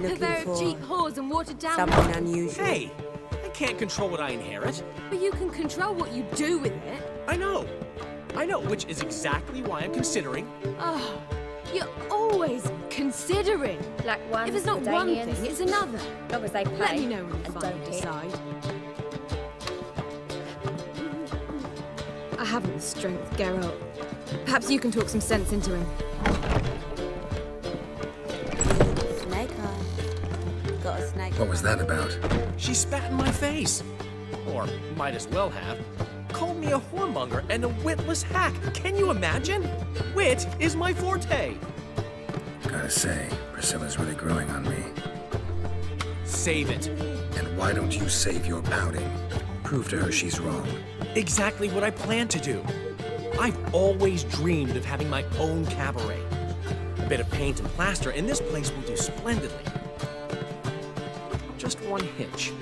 cheap purveyor of cheap whores and watered down... Something unusual. Hey! I can't control what I inherit. But you can control what you do with it. I know, which is exactly why I'm considering. Oh, you're always considering. Black ones, If it's not one Danians, thing, it's another. as long as they pay. Let me know when you and finally don't hit. decide. I haven't the strength, Geralt. Perhaps you can talk some sense into him. Snake eye. Got a snake. What was that about? She spat in my face. Or might as well have. Called me a whoremonger and a witless hack. Can you imagine? Wit is my forte. Gotta say, Priscilla's really growing on me. Save it. And why don't you save your pouting? Prove to her she's wrong. Exactly what I plan to do. I've always dreamed of having my own cabaret. A bit of paint and plaster, and this place will do splendidly. Just one hitch.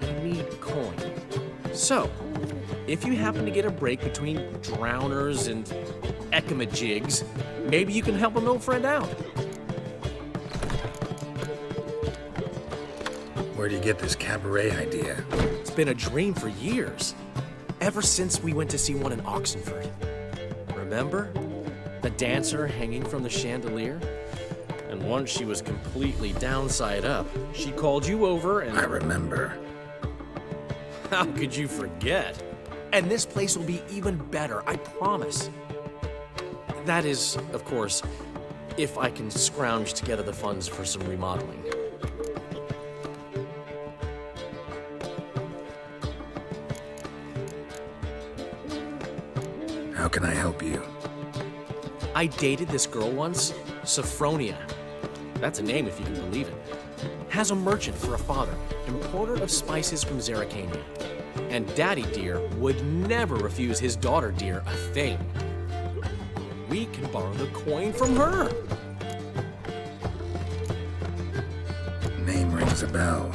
I need coin. So, if you happen to get a break between drowners and ekamajigs, maybe you can help an old friend out. Where do you get this cabaret idea? It's been a dream for years. Ever since we went to see one in Oxenford. Remember? The dancer hanging from the chandelier? And once she was completely downside up, she called you over and... I remember. How could you forget? And this place will be even better, I promise. That is, of course, if I can scrounge together the funds for some remodeling. How can I help you? I dated this girl once, Sophronia. That's a name if you can believe it. Has a merchant for a father, importer of spices from Zerrikania. And Daddy Dear would never refuse his daughter Dear a thing. We can borrow the coin from her. Name rings a bell.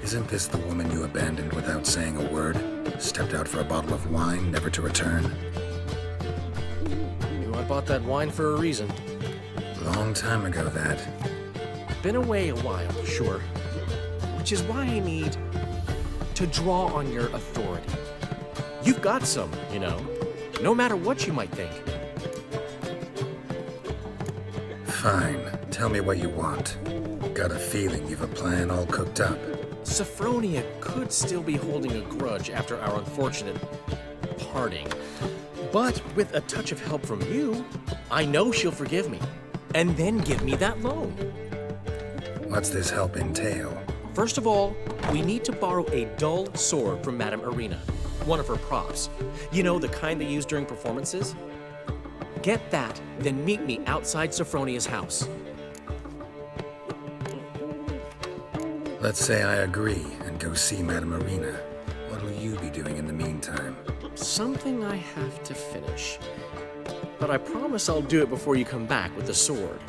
Isn't this the woman you abandoned without saying a word? Stepped out for a bottle of wine, never to return? Knew I bought that wine for a reason. Long time ago, that. Been away a while, sure. Which is why I need to draw on your authority. You've got some, you know, no matter what you might think. Fine. Tell me what you want. Got a feeling you've a plan all cooked up. Sophronia could still be holding a grudge after our unfortunate parting. But with a touch of help from you, I know she'll forgive me. And then give me that loan. What's this help entail? First of all, we need to borrow a dull sword from Madame Arena, one of her props. You know, the kind they use during performances? Get that, then meet me outside Sophronia's house. Let's say I agree and go see Madame Arena. What'll you be doing in the meantime? Something I have to finish. But I promise I'll do it before you come back with the sword.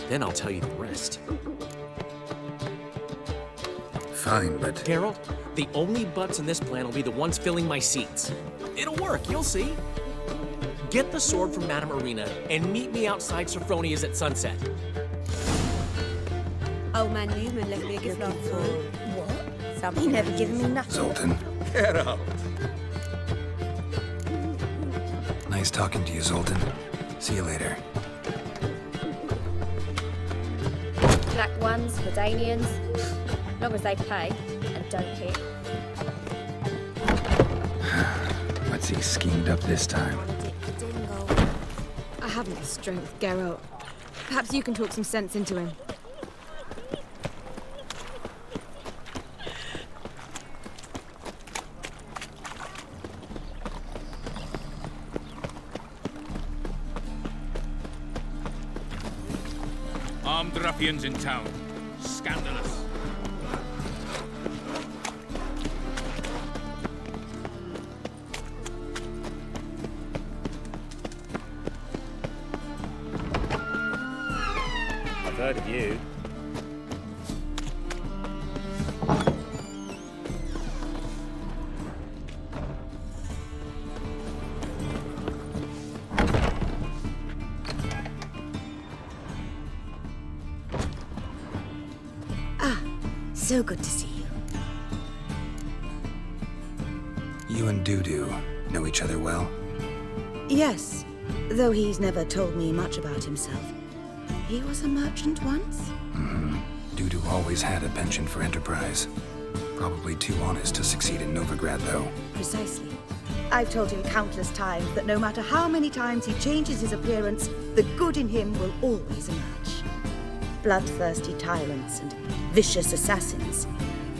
Then I'll tell you the rest. Fine, but... Geralt, the only butts in this plan will be the ones filling my seats. It'll work, you'll see. Get the sword from Madame Arena and meet me outside Sophronia's at sunset. Old man Newman left me a gift last time. What? Something He never given me nothing. Zoltan. Get out. Nice talking to you, Zoltan. See you later. Black ones, Danians, as long as they pay and don't hit. What's he schemed up this time? I haven't the strength, Geralt. Perhaps you can talk some sense into him. Armed ruffians in town. Scandalous. I've heard of you. So good to see you. You and Dudu know each other well? Yes, though he's never told me much about himself. He was a merchant once? Dudu always had a penchant for enterprise. Probably too honest to succeed in Novigrad, though. Precisely. I've told him countless times that no matter how many times he changes his appearance, the good in him will always emerge. Bloodthirsty tyrants and vicious assassins.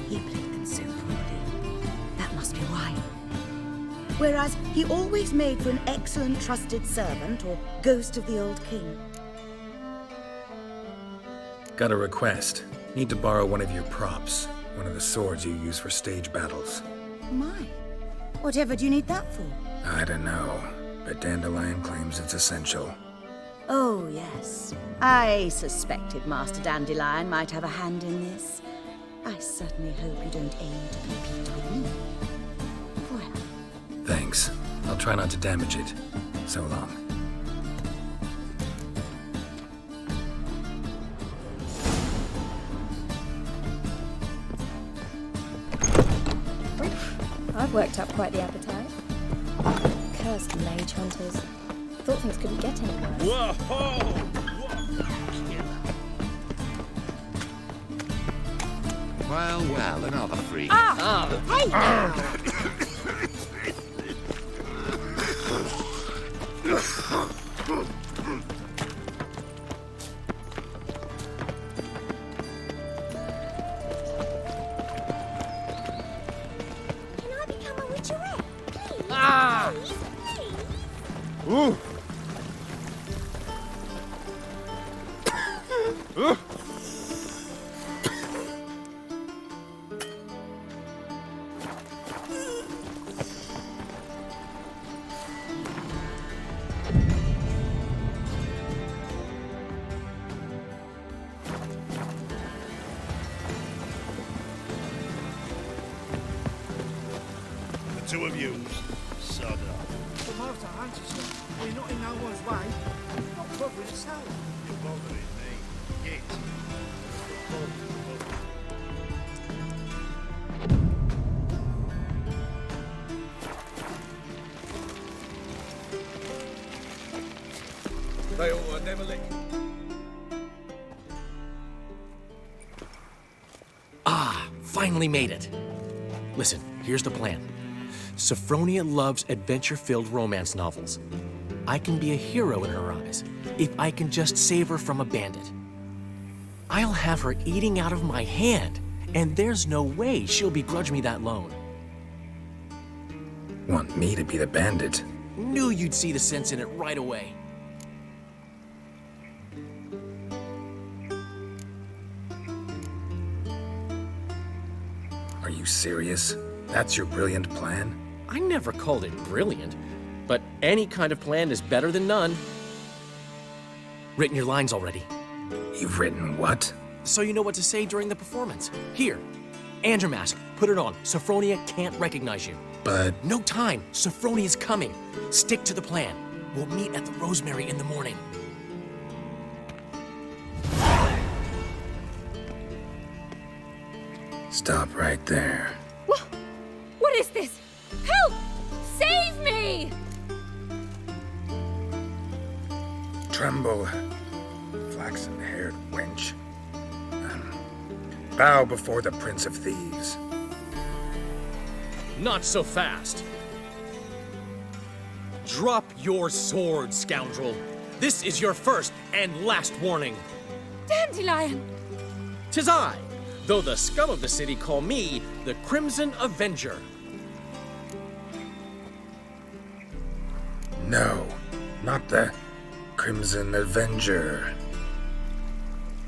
He played them so poorly. That must be why. Whereas he always made for an excellent trusted servant or ghost of the old king. Got a request. Need to borrow one of your props. One of the swords you use for stage battles. My. Whatever do you need that for? I don't know, but Dandelion claims it's essential. Oh, yes. I suspected Master Dandelion might have a hand in this. I certainly hope you don't aim to compete with me. Well. Thanks. I'll try not to damage it. So long. I've worked up quite the appetite. Cursed mage hunters. Thought things couldn't get any worse. Whoa! Well, another freak. Hey now! Can I become a witcherette? Please? Please? Ooh! The two of you, sod up. The master answers you. We're not in no one's way. Not bothering itself. You're bothering me. Git. They ought to never let you. Finally made it. Listen, here's the plan. Sophronia loves adventure-filled romance novels. I can be a hero in her eyes if I can just save her from a bandit. I'll have her eating out of my hand, and there's no way she'll begrudge me that loan. Want me to be the bandit? Knew you'd see the sense in it right away. Are you serious? That's your brilliant plan? I never called it brilliant, but any kind of plan is better than none. Written your lines already, You've written what? so you know what to say during the performance. Here, and your mask. Put it on. Sophronia can't recognize you. But No time. Sophronia's coming. Stick to the plan. We'll meet at the Rosemary in the morning. stop right there. What is this? Help! Save me! Tremble, flaxen-haired wench. Bow before the Prince of Thieves. Not so fast. Drop your sword, scoundrel. This is your first and last warning. Dandelion! 'Tis I, though the scum of the city call me the Crimson Avenger. No, not the Crimson Avenger.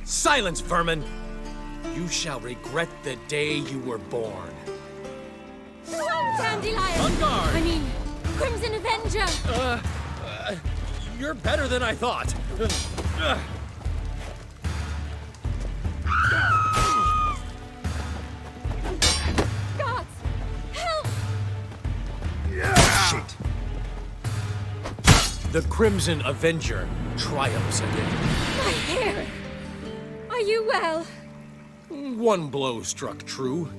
Silence, vermin! You shall regret the day you were born. Run, Dandelion! On guard! I mean, Crimson Avenger! You're better than I thought. Guards! Help! Shit. The Crimson Avenger triumphs again. My hair! Are you well? One blow struck true.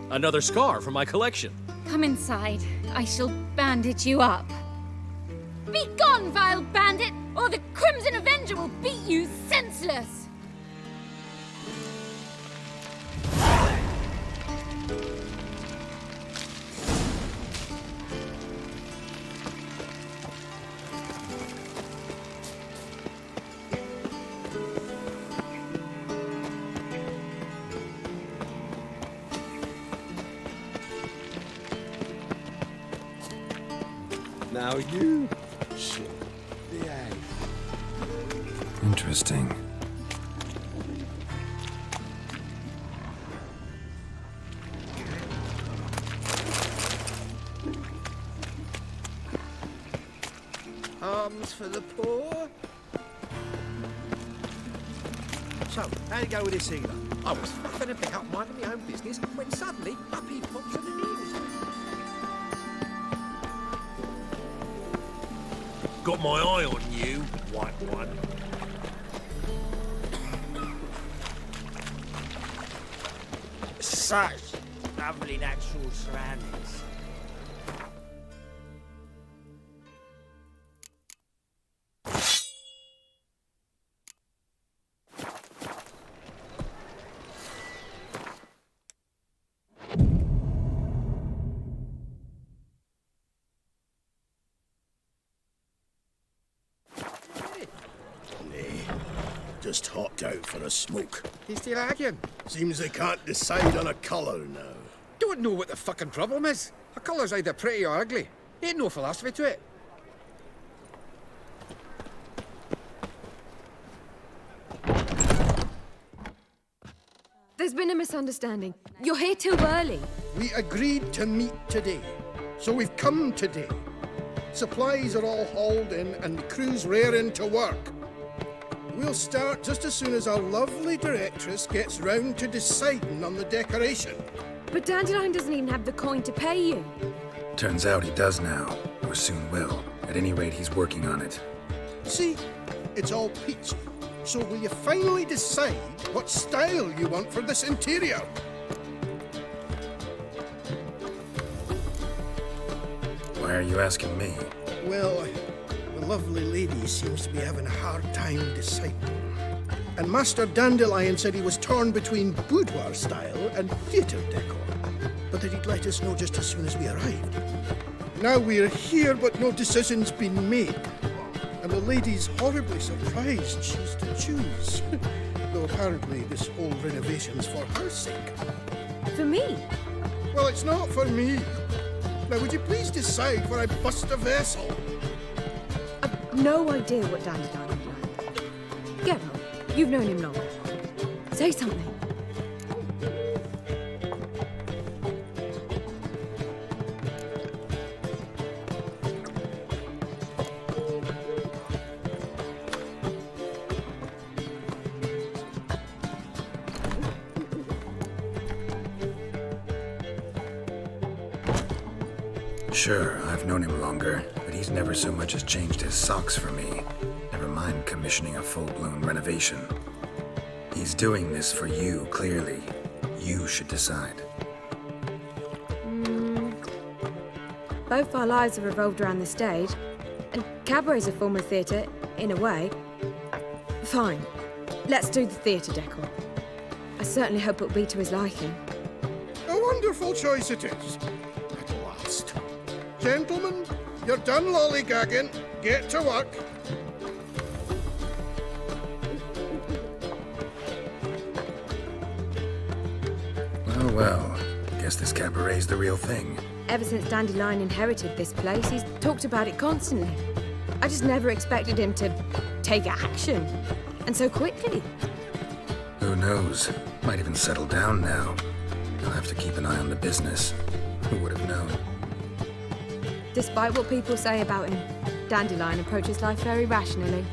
Another scar from my collection. Come inside. I shall bandage you up. Be gone, vile bandit, or the Crimson Avenger will beat you senseless! Now you should behave. Interesting. Arms for the poor. So, how'd it go with this healer? I was fucking about minding my own business when suddenly up he pops on the news. Got my eye on you, white one. Such lovely natural surroundings. Just hopped out for a smoke. You still arguing? Seems they can't decide on a colour now. Don't know what the fucking problem is. A colour's either pretty or ugly. Ain't no philosophy to it. There's been a misunderstanding. You're here too early. We agreed to meet today, so we've come today. Supplies are all hauled in and the crew's raring to work. We'll start just as soon as our lovely directress gets round to deciding on the decoration. But Dandelion doesn't even have the coin to pay you. Turns out he does now, or soon will. At any rate, he's working on it. See, it's all peachy. So will you finally decide what style you want for this interior? Why are you asking me? Well, the lovely lady seems to be having a hard time deciding. And Master Dandelion said he was torn between boudoir style and theatre decor, but that he'd let us know just as soon as we arrived. Now we're here, but no decision's been made. And the lady's horribly surprised she's to choose. Though apparently this whole renovation's for her sake. For me? Well, it's not for me. Now, would you please decide where I bust a vessel? I've no idea what Dandelion would like. Geralt, you've known him long. Say something. Sure, I've known him longer, but he's never so much as changed his socks for me. Never mind commissioning a full-blown renovation. He's doing this for you, clearly. You should decide. Both our lives have revolved around the stage, and Cabaret's a form of theatre, in a way. Fine. Let's do the theatre decor. I certainly hope it'll be to his liking. A wonderful choice it is. At last. Gentlemen, you're done lollygagging. Get to work. Oh well, guess this cabaret's the real thing. Ever since Dandelion inherited this place, he's talked about it constantly. I just never expected him to take action. And so quickly. Who knows? Might even settle down now. He'll have to keep an eye on the business. Who would have known? Despite what people say about him, Dandelion approaches life very rationally.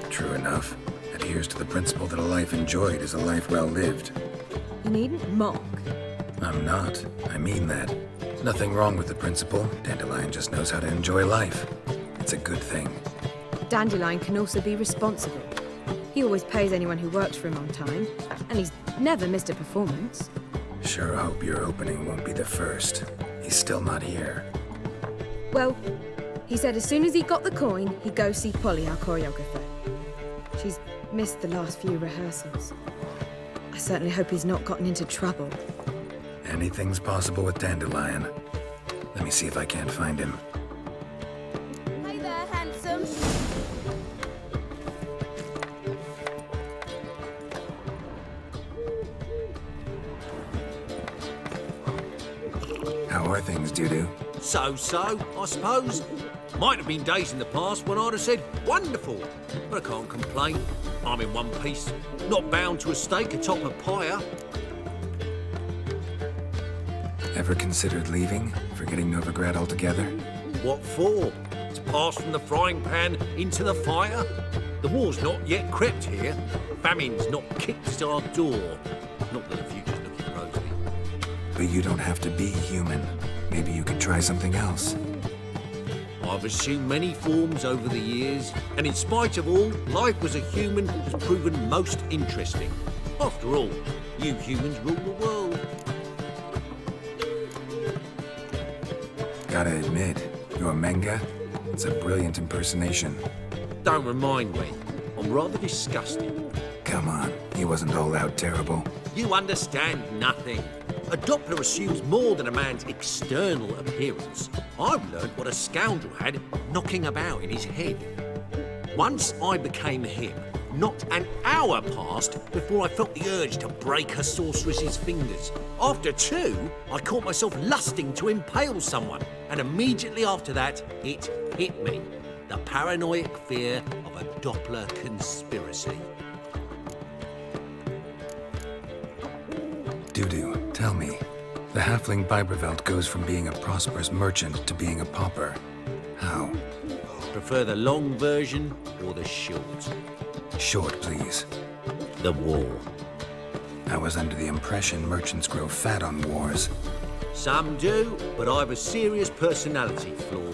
True enough. Adheres to the principle that a life enjoyed is a life well lived. You needn't mock. I'm not. I mean that. Nothing wrong with the principle. Dandelion just knows how to enjoy life. It's a good thing. Dandelion can also be responsible. He always pays anyone who works for him on time, and he's never missed a performance. Sure hope your opening won't be the first. He's still not here. Well, he said as soon as he got the coin, he'd go see Polly, our choreographer. She's missed the last few rehearsals. I certainly hope he's not gotten into trouble. Anything's possible with Dandelion. Let me see if I can't find him. Hey there, handsome. How are things, Dudu? So, I suppose. Might have been days in the past when I'd have said, wonderful. But I can't complain. I'm in one piece. Not bound to a stake atop a pyre. Ever considered leaving? Forgetting Novigrad altogether? What for? To pass from the frying pan into the fire? The war's not yet crept here. Famine's not kicked at our door. Not that the future's looking rosy. But you don't have to be human. Maybe you could try something else. I've assumed many forms over the years, and in spite of all, life as a human has proven most interesting. After all, you humans rule the world. Gotta admit, your Menga, it's a brilliant impersonation. Don't remind me. I'm rather disgusted. Come on, he wasn't all out terrible. You understand nothing. A Doppler assumes more than a man's external appearance. I've learned what a scoundrel had knocking about in his head. Once I became him, not an hour passed before I felt the urge to break a sorceress's fingers. After 2, I caught myself lusting to impale someone, and immediately after that, it hit me. The paranoid fear of a Doppler conspiracy. Dudu, tell me. The halfling Biberveld goes from being a prosperous merchant to being a pauper. How? Prefer the long version or the short? Short, please. The war. I was under the impression merchants grow fat on wars. Some do, but I've a serious personality flaw.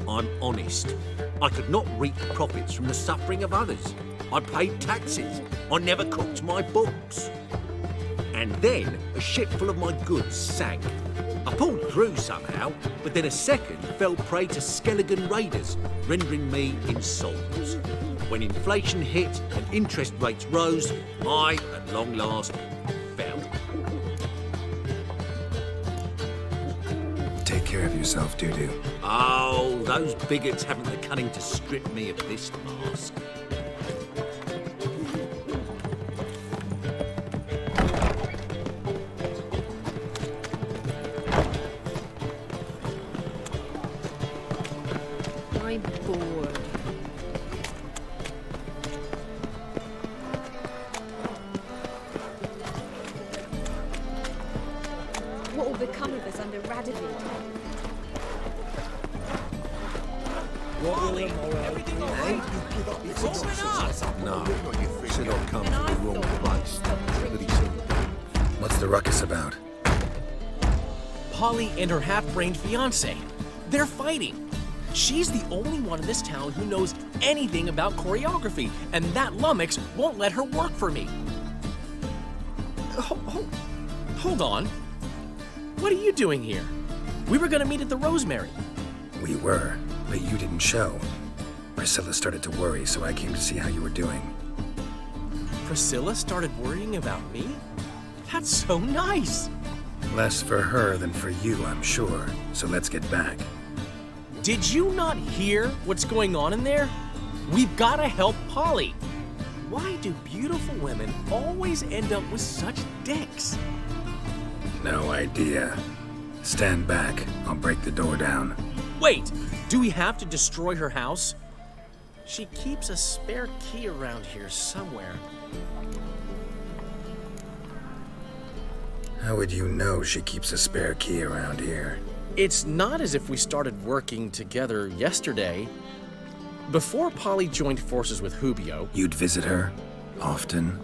I'm honest. I could not reap profits from the suffering of others. I paid taxes. I never cooked my books. And then a ship full of my goods sank. I pulled through somehow, but then a second fell prey to Skelligan raiders, rendering me insolvent. When inflation hit and interest rates rose, I, at long last, fell. Take care of yourself, Dudu. Oh, those bigots haven't the cunning to strip me of this mask. I'm bored. What will become of us under Radovid? No, said I'd come to the wrong place. But he said, What's the ruckus about? Polly and her half-brained fiancé. They're fighting. She's the only one in this town who knows anything about choreography, and that lummox won't let her work for me. Hold on. What are you doing here? We were gonna meet at the Rosemary. We were, but you didn't show. Priscilla started to worry, so I came to see how you were doing. Priscilla started worrying about me? That's so nice. Less for her than for you, I'm sure. So let's get back. Did you not hear what's going on in there? We've got to help Polly. Why do beautiful women always end up with such dicks? No idea. Stand back. I'll break the door down. Wait, do we have to destroy her house? She keeps a spare key around here somewhere. How would you know she keeps a spare key around here? It's not as if we started working together yesterday. Before Polly joined forces with Hubio, You'd visit her? Often?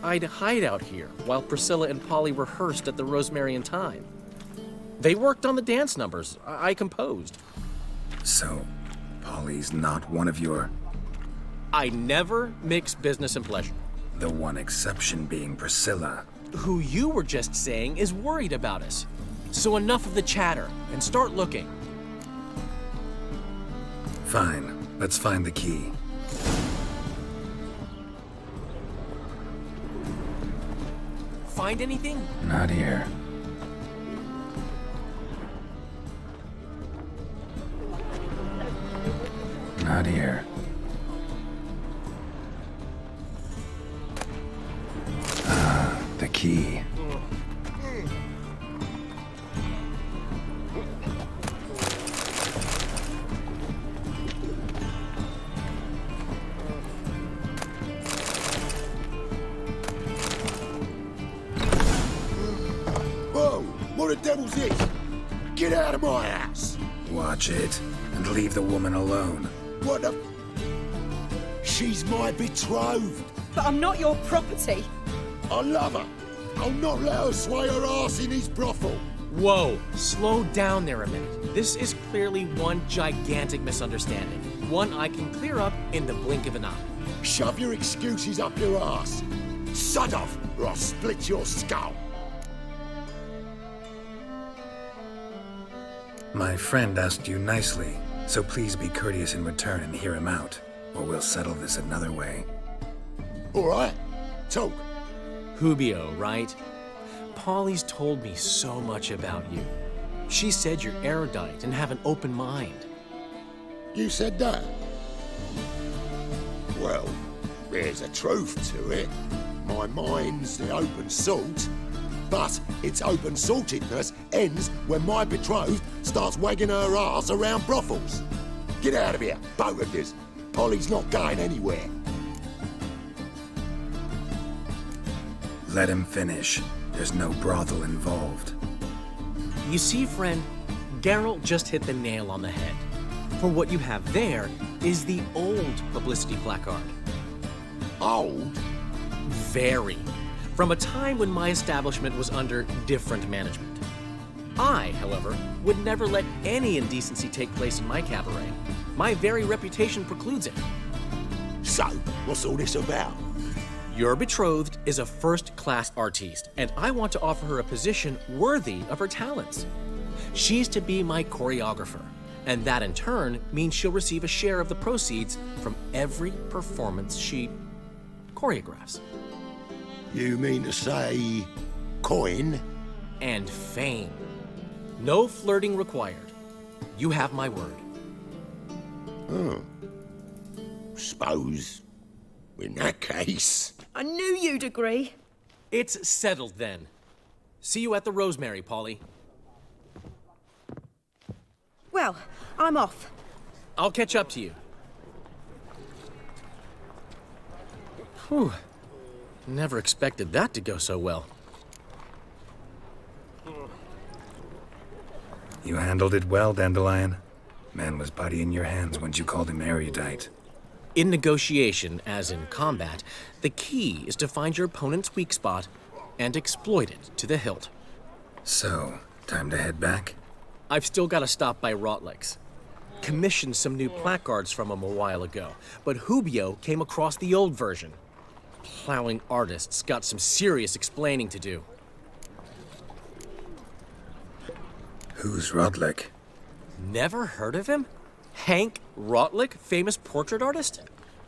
I'd hide out here while Priscilla and Polly rehearsed at the Rosemary in Time. They worked on the dance numbers I composed. So, Polly's not one of your... I never mix business and pleasure. The one exception being Priscilla. Who you were just saying is worried about us. So enough of the chatter, and start looking. Fine, let's find the key. Find anything? Not here. Not here. Ah, the key. Whoa! What the devil's this? Get out of my house! Watch it, and leave the woman alone. What the... She's my betrothed. But I'm not your property. I love her. I'll not let her sway her ass in his brothel. Whoa, slow down there a minute. This is clearly one gigantic misunderstanding. One I can clear up in the blink of an eye. Shove your excuses up your ass. Sod off, or I'll split your skull. My friend asked you nicely, so please be courteous in return and hear him out, or we'll settle this another way. All right, talk. Hubio, right? Polly's told me so much about you. She said you're erudite and have an open mind. You said that? Well, there's a truth to it. My mind's the open salt, but its open saltedness ends when my betrothed starts wagging her ass around brothels. Get out of here, both of yous. Polly's not going anywhere. Let him finish. There's no brothel involved. You see, friend, Geralt just hit the nail on the head. For what you have there is the old publicity placard. Old? Very. From a time when my establishment was under different management. I, however, would never let any indecency take place in my cabaret. My very reputation precludes it. So, what's all this about? Your betrothed is a first-class artiste, and I want to offer her a position worthy of her talents. She's to be my choreographer, and that in turn means she'll receive a share of the proceeds from every performance she choreographs. You mean to say... coin? And fame. No flirting required. You have my word. Oh. Suppose... in that case... I knew you'd agree. It's settled then. See you at the Rosemary, Polly. Well, I'm off. I'll catch up to you. Whew. Never expected that to go so well. You handled it well, Dandelion. Man was body in your hands once you called him erudite. In negotiation, as in combat, the key is to find your opponent's weak spot and exploit it to the hilt. So, time to head back? I've still got to stop by Rotlick's. Commissioned some new placards from him a while ago, but Hubio came across the old version. Plowing artists got some serious explaining to do. Who's Rotlick? Never heard of him? Hank Rotlick, famous portrait artist?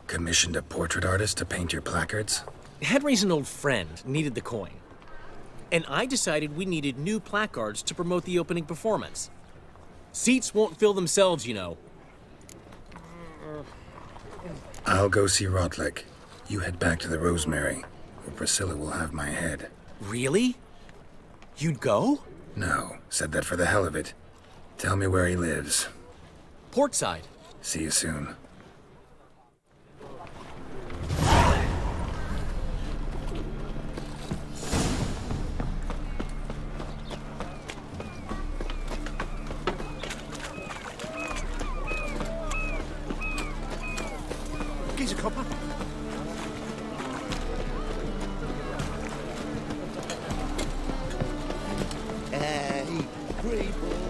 Commissioned a portrait artist to paint your placards? Henry's an old friend, needed the coin. And I decided we needed new placards to promote the opening performance. Seats won't fill themselves, you know. I'll go see Rotlick. You head back to the Rosemary, where Priscilla will have my head. Really? You'd go? No, said that for the hell of it. Tell me where he lives. Portside. See you soon. Here's a copper. Hey, free ball.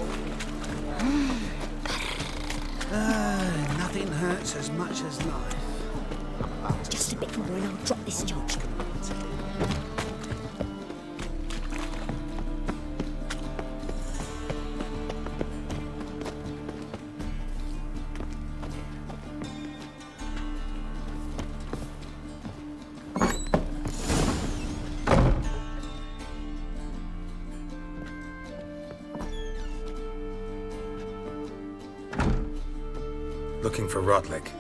hurts as much as life. Just a bit more and I'll drop this job. Looking for Rotlick.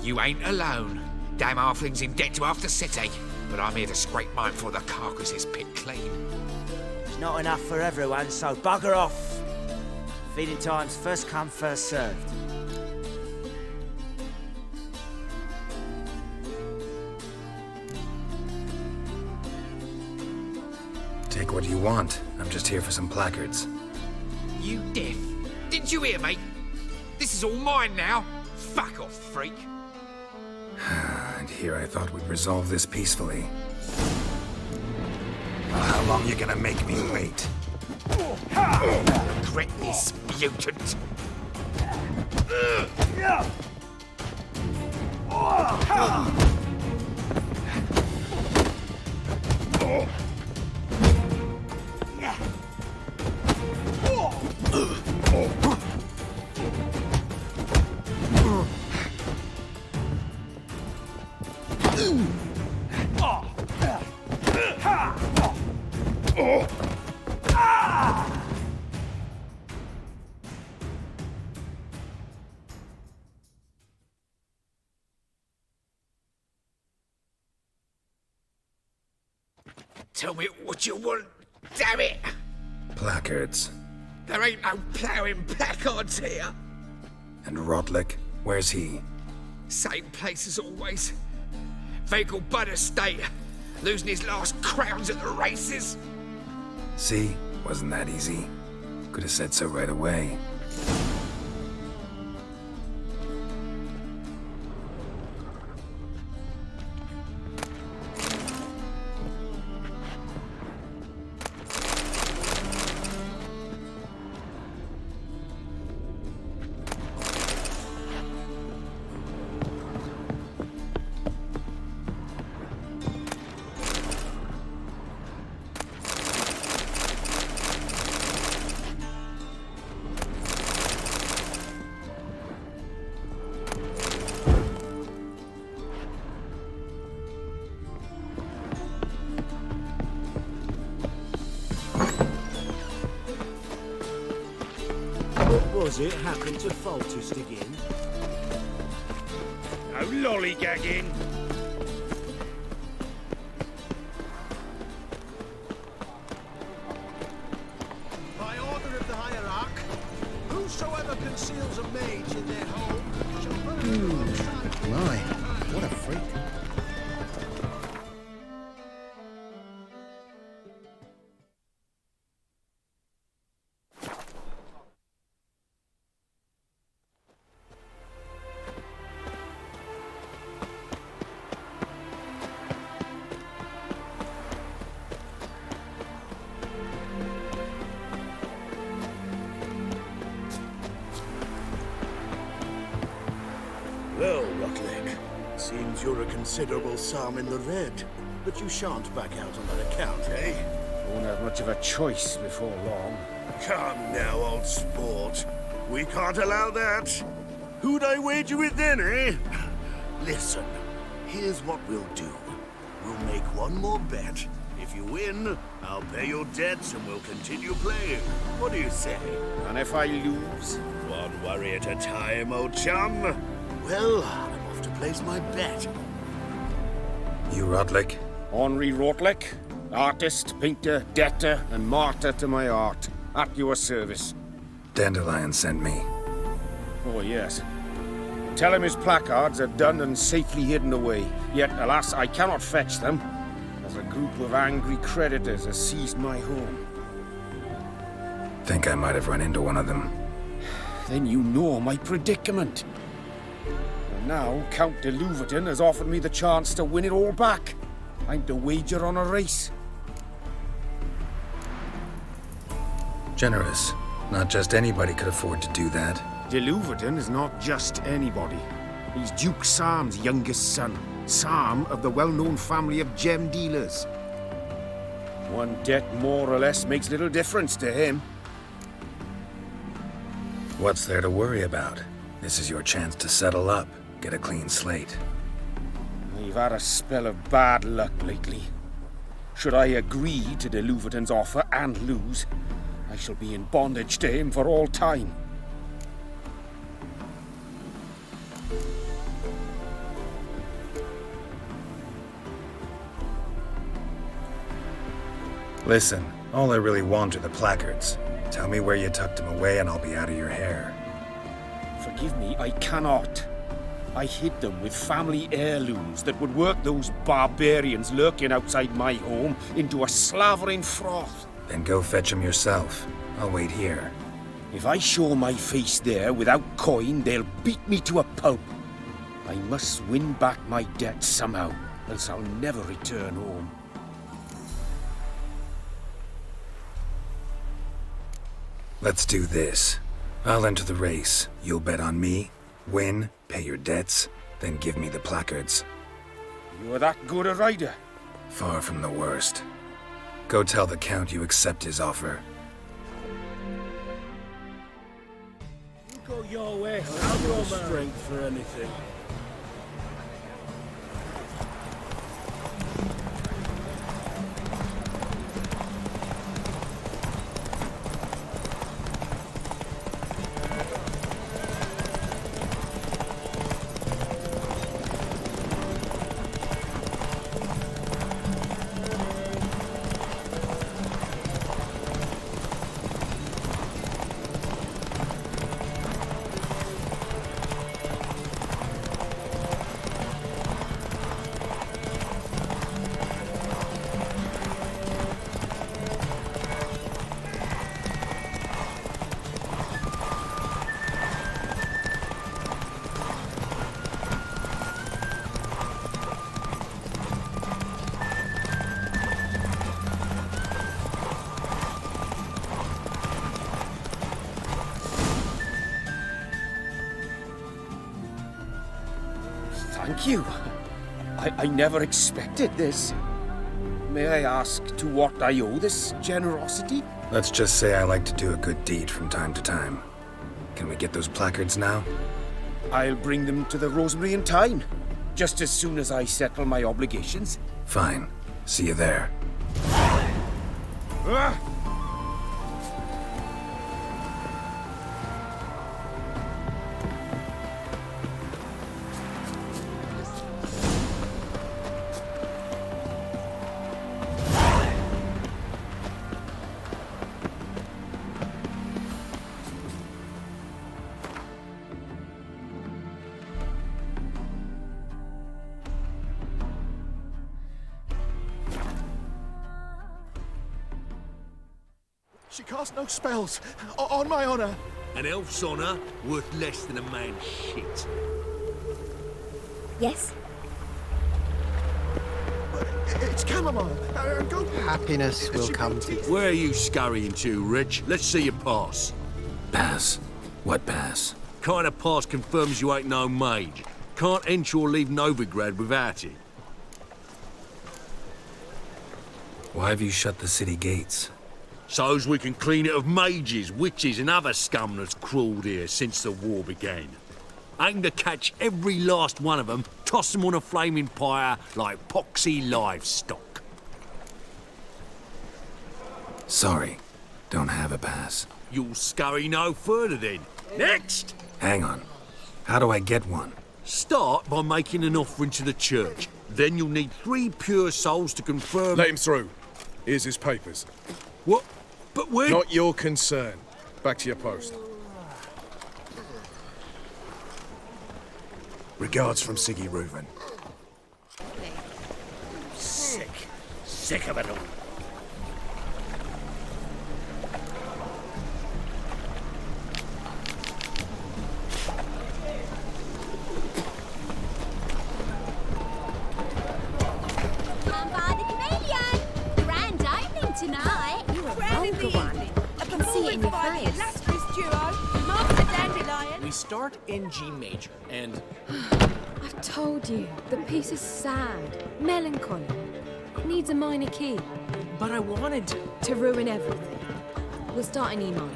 You ain't alone. Damn halfling's in debt to half the city. But I'm here to scrape mine before the carcass is picked clean. It's not enough for everyone, so bugger off. Feeding time's first come, first served. Take what you want. I'm just here for some placards. You deaf? Didn't you hear me? This is all mine now. Fuck off, freak. And here I thought we'd resolve this peacefully. Well, how long you gonna make me wait? Regret this, mutant. Tell me what you want, damn it! Placards. There ain't no ploughing placards here. And Rotlick, where's he? Same place as always. Vehicle Bud Estate. Losing his last crowns at the races. See? Wasn't that easy. Could have said so right away. Was it happened to falters again? No lollygagging. By order of the hierarch, whosoever conceals a mage in their home shall burn him outside. My, what a freak. Well, Rotlick, seems you're a considerable sum in the red, but you shan't back out on that account, eh? Won't have much of a choice before long. Come now, old sport. We can't allow that. Who'd I wager with then, eh? Listen, here's what we'll do. We'll make one more bet. If you win, I'll pay your debts and we'll continue playing. What do you say? And if I lose? One worry at a time, old chum. Well, I'm off to place my bet. You Rotlick? Henri Rotlick, artist, painter, debtor, and martyr to my art. At your service. Dandelion sent me. Oh, yes. Tell him his placards are done and safely hidden away. Yet, alas, I cannot fetch them, as a group of angry creditors has seized my home. Think I might have run into one of them. Then you know my predicament. And now, Count de Louverton has offered me the chance to win it all back. I'm to wager on a race. Generous. Not just anybody could afford to do that. De Louverton is not just anybody. He's Duke Sam's youngest son. Sam of the well-known family of gem dealers. One debt more or less makes little difference to him. What's there to worry about? This is your chance to settle up, get a clean slate. I've had a spell of bad luck lately. Should I agree to de Louverton's offer and lose, I shall be in bondage to him for all time. Listen, all I really want are the placards. Tell me where you tucked them away and I'll be out of your hair. Forgive me, I cannot. I hid them with family heirlooms that would work those barbarians lurking outside my home into a slavering froth. Then go fetch them yourself. I'll wait here. If I show my face there without coin, they'll beat me to a pulp. I must win back my debt somehow, else I'll never return home. Let's do this. I'll enter the race. You'll bet on me, win, pay your debts, then give me the placards. You're that good a rider? Far from the worst. Go tell the Count you accept his offer. You go your way. I'll go strength for anything. Thank you. I never expected this. May I ask to what I owe this generosity? Let's just say I like to do a good deed from time to time. Can we get those placards now? I'll bring them to the Rosemary in time, just as soon as I settle my obligations. Fine. See you there. Ah! She cast no spells, on my honor. An elf's honor worth less than a man's shit. Yes? It's chamomile. Go. Happiness will come to you. Where are you scurrying to, Rich? Let's see your pass. Pass? What pass? Kind of pass confirms you ain't no mage. Can't enter or leave Novigrad without it. Why have you shut the city gates? So's we can clean it of mages, witches and other scum that's crawled here since the war began. Aim to catch every last one of them, toss them on a flaming pyre like poxy livestock. Sorry, don't have a pass. You'll scurry no further then. Next! Hang on. How do I get one? Start by making an offering to the church. Then you'll need 3 pure souls to confirm... Let him through. Here's his papers. What? But when... Not your concern. Back to your post. Regards from Siggy Reuven. Sick. Sick of it all. Come by the chameleon! Grand opening tonight! You were vulgar one. I can see it in your face. We start in G major, and I've told you, the piece is sad, melancholy. It needs a minor key. But I wanted to ruin everything. We'll start in E minor.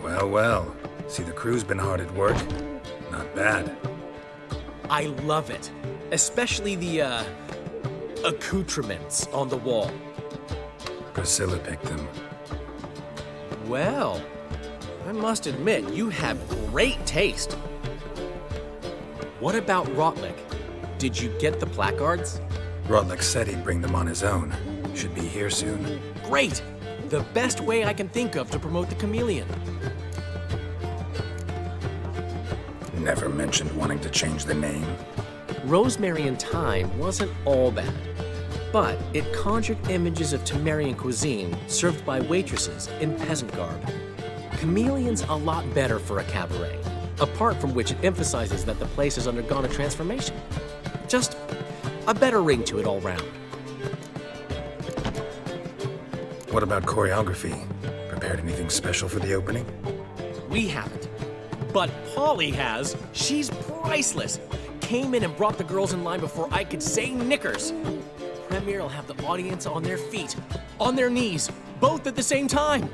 Well, well. See, the crew's been hard at work. Not bad. I love it. Especially the, accoutrements on the wall. Priscilla picked them. Well, I must admit, you have great taste. What about Rotlick? Did you get the placards? Rotlick said he'd bring them on his own. Should be here soon. Great! The best way I can think of to promote the chameleon. Never mentioned wanting to change the name. Rosemary and Thyme wasn't all bad, but it conjured images of Temerian cuisine served by waitresses in peasant garb. Chameleon's a lot better for a cabaret, apart from which it emphasizes that the place has undergone a transformation. Just a better ring to it all round. What about choreography? Prepared anything special for the opening? We haven't. But Polly has. She's priceless. Came in and brought the girls in line before I could say knickers. Premiere will have the audience on their feet, on their knees, both at the same time.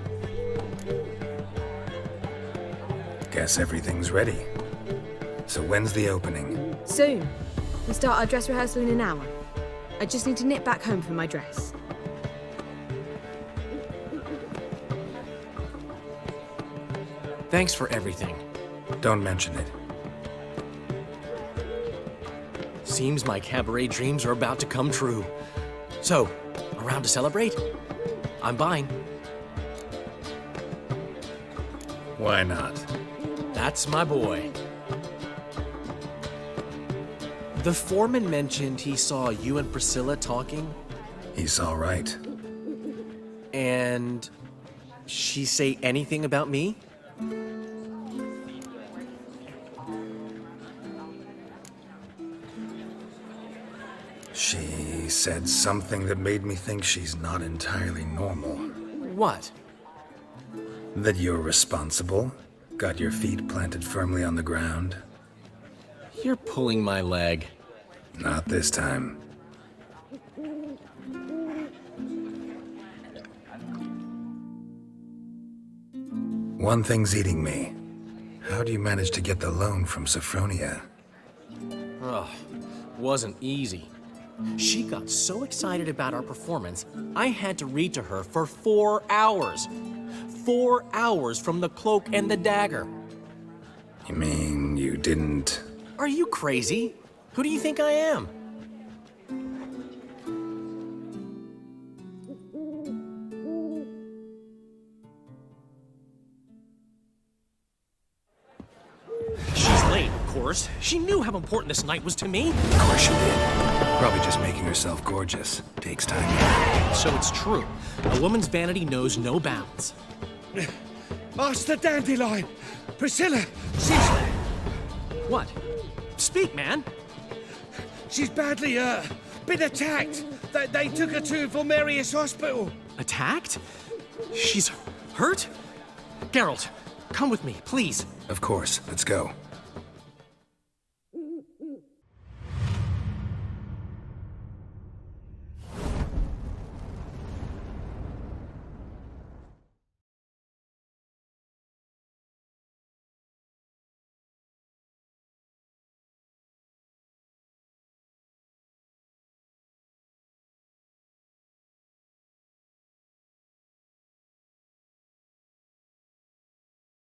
Guess everything's ready. So when's the opening? Soon. We start our dress rehearsal in an hour. I just need to nip back home for my dress. Thanks for everything. Don't mention it. Seems my cabaret dreams are about to come true. So, around to celebrate? I'm buying. Why not? That's my boy. The foreman mentioned he saw you and Priscilla talking. He's all right. And she say anything about me? She said something that made me think she's not entirely normal. What? That you're responsible, got your feet planted firmly on the ground. You're pulling my leg. Not this time. One thing's eating me. How do you manage to get the loan from Sophronia? Oh, wasn't easy. She got so excited about our performance, I had to read to her for 4 hours. 4 hours from the Cloak and the Dagger. You mean you didn't... Are you crazy? Who do you think I am? She's late, of course. She knew how important this night was to me. Of course she did. Probably just making herself gorgeous. Takes time. So it's true. A woman's vanity knows no bounds. Master Dandelion! Priscilla, she's... What? Speak, man. She's badly, been attacked. They took her to Vulmerius Hospital. Attacked? She's hurt? Geralt, come with me, please. Of course. Let's go.